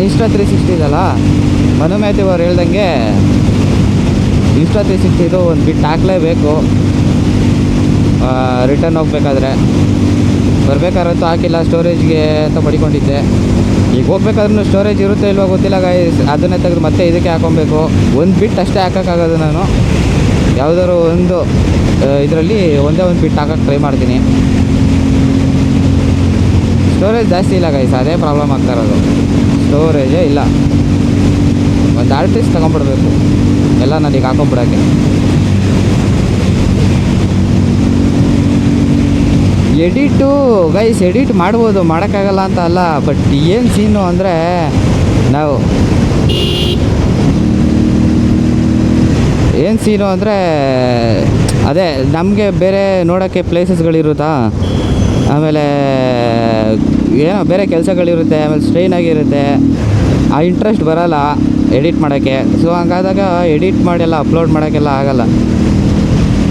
Insta360 ಇದಲ್ಲ, Manu Matthew ಅವ್ರು ಹೇಳ್ದಂಗೆ Insta360 ಇದು ಒಂದು ಬಿಟ್ಟು ಹಾಕಲೇಬೇಕು ರಿಟರ್ನ್ ಹೋಗ್ಬೇಕಾದ್ರೆ. ಬರ್ಬೇಕಾದ್ರಂತೂ ಹಾಕಿಲ್ಲ, ಸ್ಟೋರೇಜ್ಗೆ ಅಂತ ಪಡ್ಕೊಂಡಿದ್ದೆ. ಈಗ ಹೋಗ್ಬೇಕಾದ್ರೂ ಸ್ಟೋರೇಜ್ ಇರುತ್ತೆ ಇಲ್ವೋ ಗೊತ್ತಿಲ್ಲ ಗೈಸ್, ಅದನ್ನೇ ತೆಗೆದು ಮತ್ತೆ ಇದಕ್ಕೆ ಹಾಕೊಬೇಕು. ಒಂದು ಬಿಟ್ಟು ಅಷ್ಟೇ ಹಾಕೋಕ್ಕಾಗೋದು ನಾನು, ಯಾವುದಾದ್ರು ಒಂದು ಇದರಲ್ಲಿ ಒಂದೇ ಒಂದು ಬಿಟ್ಟು ಹಾಕೋಕ್ಕೆ ಟ್ರೈ ಮಾಡ್ತೀನಿ. ಸ್ಟೋರೇಜ್ ಜಾಸ್ತಿ ಇಲ್ಲ ಗೈಸ್, ಅದೇ ಪ್ರಾಬ್ಲಮ್ ಆಗ್ತಾ ಇರೋದು, ಸ್ಟೋರೇಜೇ ಇಲ್ಲ. ಒಂದು ಆರ್ಟಿಸ್ಟ್ ತೊಗೊಂಡ್ಬಿಡ್ಬೇಕು ಎಲ್ಲ ನನಗೆ ಹಾಕೊಂಡ್ಬಿಡೋಕ್ಕೆ. ಎಡಿಟು ಗೈಸ್ ಎಡಿಟ್ ಮಾಡ್ಬೋದು, ಮಾಡೋಕ್ಕಾಗಲ್ಲ ಅಂತ ಅಲ್ಲ, ಬಟ್ ಏನು ಸೀನು ಅಂದರೆ ಅದೇ ನಮಗೆ ಬೇರೆ ನೋಡೋಕ್ಕೆ ಪ್ಲೇಸಸ್ಗಳಿರುತ್ತಾ, ಆಮೇಲೆ ಏನೋ ಬೇರೆ ಕೆಲಸಗಳಿರುತ್ತೆ, ಆಮೇಲೆ ಸ್ಟ್ರೈನ್ ಆಗಿರುತ್ತೆ, ಆ ಇಂಟ್ರೆಸ್ಟ್ ಬರೋಲ್ಲ ಎಡಿಟ್ ಮಾಡೋಕ್ಕೆ. ಸೊ ಹಂಗಾದಾಗ ಎಡಿಟ್ ಮಾಡಿಯೆಲ್ಲ ಅಪ್ಲೋಡ್ ಮಾಡೋಕ್ಕೆಲ್ಲ ಆಗೋಲ್ಲ.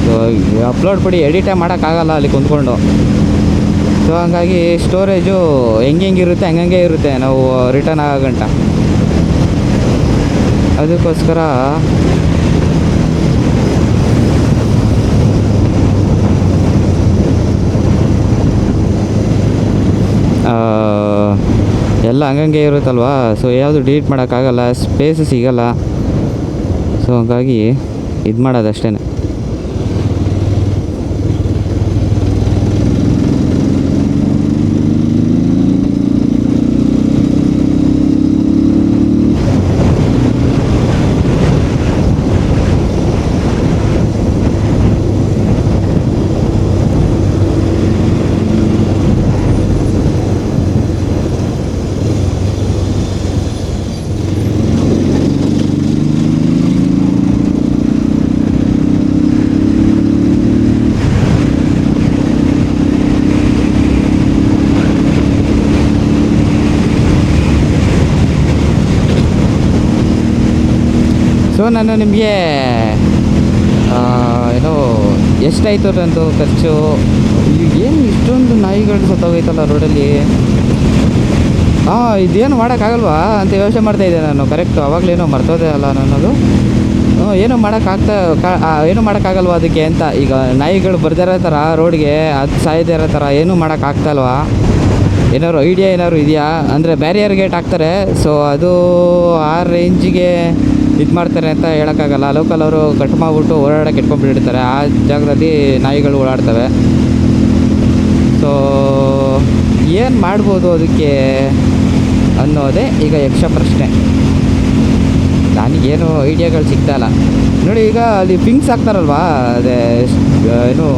ಸೊ ಅಪ್ಲೋಡ್ ಬಿಡಿ, ಎಡಿಟೇ ಮಾಡೋಕ್ಕಾಗಲ್ಲ ಅಲ್ಲಿ ಕುಂತ್ಕೊಂಡು. ಸೊ ಹಂಗಾಗಿ ಸ್ಟೋರೇಜು ಹೆಂಗಿರುತ್ತೆ ಹಂಗಂಗೆ ಇರುತ್ತೆ ನಾವು ರಿಟರ್ನ್ ಆಗೋ ಗಂಟ. ಅದಕ್ಕೋಸ್ಕರ ಎಲ್ಲ ಹಂಗಂಗೆ ಇರುತ್ತಲ್ವ. ಸೊ ಯಾವುದು ಡಿಲೀಟ್ ಮಾಡೋಕ್ಕಾಗಲ್ಲ, ಸ್ಪೇಸ್ ಸಿಗಲ್ಲ. ಸೊ ಹಂಗಾಗಿ ಇದು ಮಾಡೋದಷ್ಟೇ. ಸೊ ನಾನು ನಿಮಗೆ ಏನೋ ಎಷ್ಟಾಯಿತು ನಂದು ಖರ್ಚು, ಏನು ಇಷ್ಟೊಂದು ನಾಯಿಗಳು ಸತ್ತೋಗೈತಲ್ಲ ರೋಡಲ್ಲಿ, ಇದೇನು ಮಾಡೋಕ್ಕಾಗಲ್ವಾ ಅಂತ ಯೋಚನೆ ಮಾಡ್ತಾಯಿದ್ದೆ ನಾನು. ಕರೆಕ್ಟು, ಆವಾಗಲೇನೋ ಮರ್ತೋದೆ ಅಲ್ಲ ನನ್ನದು. ಏನೂ ಮಾಡೋಕ್ಕಾಗಲ್ವ ಅದಕ್ಕೆ ಅಂತ. ಈಗ ನಾಯಿಗಳು ಬರ್ದಿರೋ ಥರ ರೋಡ್ಗೆ ಅದು ಸಾಯದೇ ಇರೋ ಥರ ಏನೂ ಮಾಡೋಕ್ಕಾಗ್ತಲ್ವಾ? ಏನಾದ್ರು ಐಡಿಯಾ ಏನಾದ್ರು ಇದೆಯಾ? ಅಂದರೆ ಬ್ಯಾರಿಯರ್ ಗೇಟ್ ಹಾಕ್ತಾರೆ, ಸೊ ಅದು ಆ ರೇಂಜಿಗೆ ಇದು ಮಾಡ್ತಾರೆ ಅಂತ ಹೇಳೋಕ್ಕಾಗಲ್ಲ. ಲೋಕಲ್ ಅವರು ಕಟ್ ಮಾಡಿಬಿಟ್ಟು ಓಡಾಡೋಕೆ ಇಟ್ಕೊಂಡ್ಬಿಟ್ಟಿರ್ತಾರೆ, ಆ ಜಾಗದಲ್ಲಿ ನಾಯಿಗಳು ಓಡಾಡ್ತವೆ. ಸೊ ಏನು ಮಾಡ್ಬೋದು ಅದಕ್ಕೆ ಅನ್ನೋದೇ ಈಗ ಯಕ್ಷ ಪ್ರಶ್ನೆ. ನನಗೇನು ಐಡಿಯಾಗಳು ಸಿಗ್ತಾಯಿಲ್ಲ ನೋಡಿ. ಈಗ ಅಲ್ಲಿ ಫಿಂಕ್ಸ್ ಹಾಕ್ತಾರಲ್ವಾ, ಅದೇ ಏನು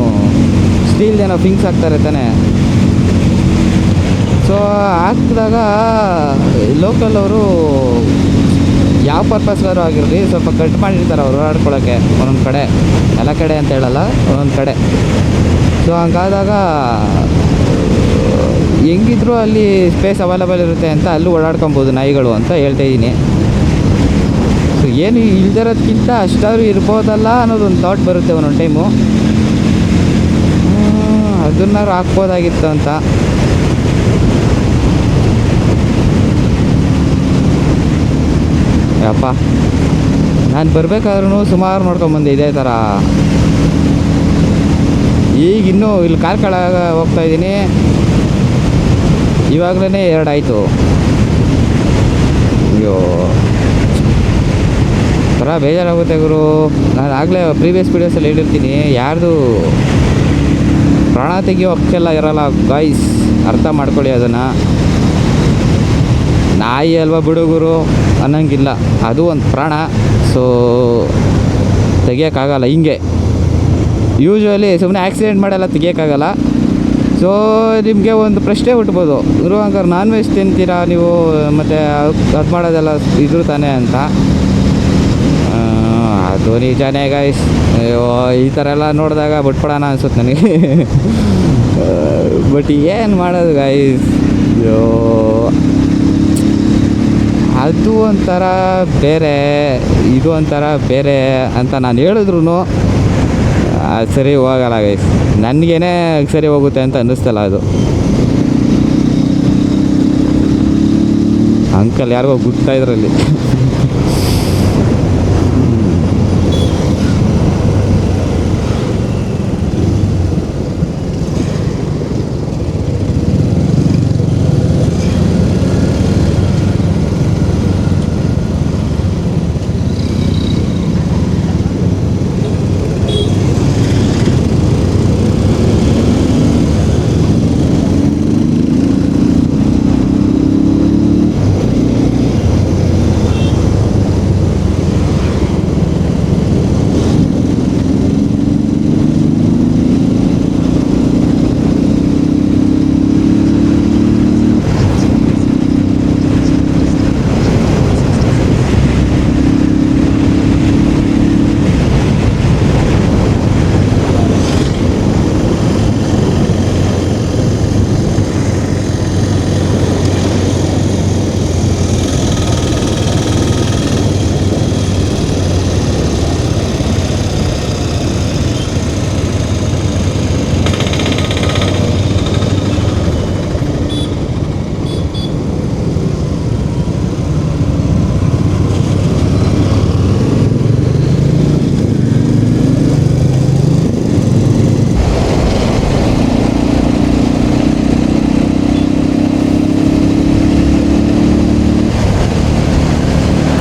ಸ್ಟೀಲ್ದೇನೋ ಫಿಂಕ್ಸ್ ಹಾಕ್ತಾರೆ ತಾನೆ. ಸೊ ಹಾಕಿದಾಗ ಲೋಕಲ್ ಅವರು ಯಾವ ಪರ್ಪಸ್ಗಾರು ಆಗಿರಲಿ ಸ್ವಲ್ಪ ಕಟ್ ಮಾಡಿರ್ತಾರೆ ಅವ್ರು ಓಡಾಡ್ಕೊಳ್ಳೋಕ್ಕೆ ಒಂದೊಂದು ಕಡೆ, ಎಲ್ಲ ಕಡೆ ಅಂತ ಹೇಳಲ್ಲ, ಒಂದೊಂದು ಕಡೆ. ಸೊ ಹಂಗಾದಾಗ ಹೆಂಗಿದ್ರು ಅಲ್ಲಿ ಸ್ಪೇಸ್ ಅವೈಲೇಬಲ್ ಇರುತ್ತೆ ಅಂತ ಅಲ್ಲೂ ಓಡಾಡ್ಕೊಬೋದು ನಾಯಿಗಳು ಅಂತ ಹೇಳ್ತಾ ಇದ್ದೀನಿ. ಸೊ ಏನು ಇಲ್ದಿರೋದಕ್ಕಿಂತ ಅಷ್ಟಾದ್ರೂ ಇರ್ಬೋದಲ್ಲ ಅನ್ನೋದೊಂದು ಥಾಟ್ ಬರುತ್ತೆ ಒಂದೊಂದು ಟೈಮು. ಅದನ್ನಾರು ಹಾಕ್ಬೋದಾಗಿತ್ತು ಅಂತ. ಯಪ್ಪ, ನಾನು ಬರಬೇಕಾದ್ರೂ ಸುಮಾರು ನೋಡ್ಕೊಂಬಂದೆ ಇದೇ ಥರ. ಈಗ ಇನ್ನೂ ಇಲ್ಲಿ ಕಾರ್ ಕೆಳಗ ಹೋಗ್ತಾಯಿದ್ದೀನಿ, ಇವಾಗಲೇ 2 ಆಯಿತು. ಅಯ್ಯೋ ಥರ ಬೇಜಾರಾಗುತ್ತೆ ಗುರು. ನಾನು ಆಗಲೇ ಪ್ರೀವಿಯಸ್ ವೀಡಿಯೋಸಲ್ಲಿ ಹೇಳಿರ್ತೀನಿ, ಯಾರ್ದು ಪ್ರಾಣ ತೆಗಿಯೋ ಹಕ್ಕೆಲ್ಲ ಇರೋಲ್ಲ ಗಾಯ್ಸ್, ಅರ್ಥ ಮಾಡ್ಕೊಳ್ಳಿ ಅದನ್ನು. ನಾಯಿ ಅಲ್ವಾ ಬಿಡುಗರು ಅನ್ನೋಂಗಿಲ್ಲ, ಅದು ಒಂದು ಪ್ರಾಣ. ಸೊ ತೆಗಿಯೋಕ್ಕಾಗಲ್ಲ ಹಿಂಗೆ. ಯೂಶ್ವಲಿ ಸುಮ್ಮನೆ ಆಕ್ಸಿಡೆಂಟ್ ಮಾಡೆಲ್ಲ ತೆಗಿಯೋಕ್ಕಾಗಲ್ಲ. ಸೊ ನಿಮಗೆ ಒಂದು ಪ್ರಶ್ನೆ ಹುಟ್ಬೋದು, ಗುರು ಹಂಗಾರೆ ನಾನ್ ವೆಜ್ ತಿಂತೀರಾ ನೀವು, ಮತ್ತು ಅದು ಮಾಡೋದೆಲ್ಲ ಇದ್ರು ತಾನೇ ಅಂತ. ಅದು ನಿಜಾನೇ ಗೈಸ್. ಅಯ್ಯೋ ಈ ಥರ ಎಲ್ಲ ನೋಡಿದಾಗ ಬಿಟ್ಬಿಡೋಣ ಅನ್ಸುತ್ತೆ ನನಗೆ. ಬಟ್ ಏನು ಮಾಡೋದು ಗೈಸ್, ಅಯ್ಯೋ ಅದು ಒಂಥರ ಬೇರೆ, ಇದು ಒಂಥರ ಬೇರೆ ಅಂತ ನಾನು ಹೇಳಿದ್ರು ಸರಿ ಹೋಗಲ್ಲ ಗೈಸ್. ನನಗೇನೆ ಸರಿ ಹೋಗುತ್ತೆ ಅಂತ ಅನ್ನಿಸ್ತಲ್ಲ ಅದು. ಅಂಕಲ್ ಯಾರಿಗೋ ಗುಡ್ತಾ ಇದ್ರಲ್ಲಿ.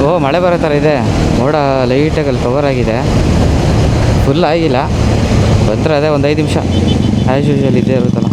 ಓ ಮಳೆ ಬರೋ ಥರ ಇದೆ. ಮೋಡ ಲೈಟಾಗಿ ಅಲ್ಲಿ ಕವರ್ ಆಗಿದೆ, ಫುಲ್ ಆಗಿಲ್ಲ. ಬಂದರೆ ಅದೇ ಒಂದು 5 ನಿಮಿಷ ಆ್ಯಸ್ ಯೂಶುವಲ್ ಇದ್ದೇ ಇರುತ್ತಲ್ಲ.